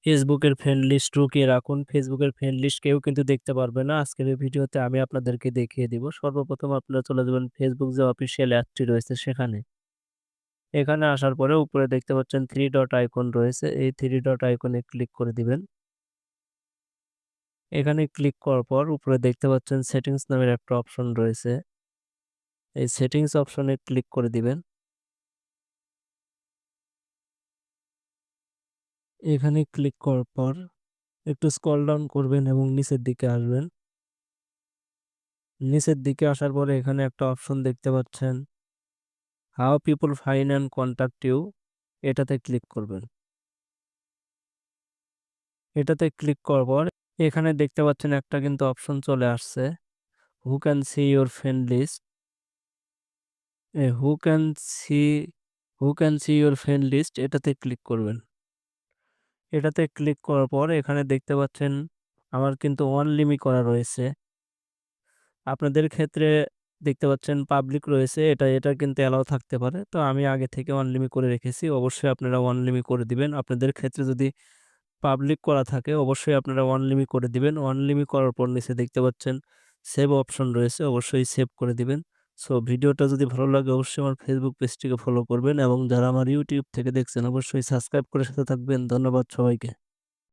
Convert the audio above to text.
ফেসবুকের friend list ঢুকিয়ে রাখুন। ফেসবুকের ফ্রেন্ড লিস্ট কেউ কিন্তু দেখতে পারবে না। আজকের এই ভিডিওতে আমি আপনাদেরকে দেখিয়ে দিব। সর্বপ্রথম আপনারা চলে যাবেন ফেসবুক যে অফিসিয়াল অ্যাপটি রয়েছে সেখানে। এখানে আসার পরে উপরে দেখতে পাচ্ছেন থ্রি ডট আইকন রয়েছে, এই থ্রি ডট আইকনে ক্লিক করে দিবেন। এখানে ক্লিক করার পর উপরে দেখতে পাচ্ছেন সেটিংস নামের একটা অপশন রয়েছে, এই সেটিংস অপশনে ক্লিক করে দিবেন। এখানে ক্লিক করার পর একটু স্ক্রল ডাউন করবেন এবং নিচের দিকে আসবেন। নিচের দিকে আসার পরে এখানে একটা অপশন দেখতে পাচ্ছেন how people find and contact you, এটাতে ক্লিক করবেন। এটাতে ক্লিক করার পর এখানে দেখতে পাচ্ছেন একটা কিন্তু অপশন চলে আসছে, who can see your friend list. Who can see who can see your friend list, এটাতে ক্লিক করবেন। এটাতে ক্লিক করার পর এখানে দেখতে পাচ্ছেন আমার কিন্তু ওয়ান লিমিট করা রয়েছে। আপনাদের ক্ষেত্রে দেখতে পাচ্ছেন পাবলিক রয়েছে, এটা কিন্তু অ্যালাউ থাকতে পারে। তো আমি আগে থেকে ওয়ান লিমিট করে রেখেছি, অবশ্যই আপনারা ওয়ান লিমিট করে দিবেন। আপনাদের ক্ষেত্রে যদি পাবলিক করা থাকে অবশ্যই আপনারা ওয়ান লিমিট করে দিবেন। ওয়ান লিমিট করার পর নিচে দেখতে পাচ্ছেন সেভ অপশন রয়েছে, অবশ্যই সেভ করে দিবেন। সো ভিডিওটা যদি ভালো লাগে অবশ্যই আমার ফেসবুক পেজটিকে ফলো করবেন এবং যারা আমার ইউটিউব থেকে দেখছেন অবশ্যই সাবস্ক্রাইব করে সাথে থাকবেন। ধন্যবাদ সবাইকে।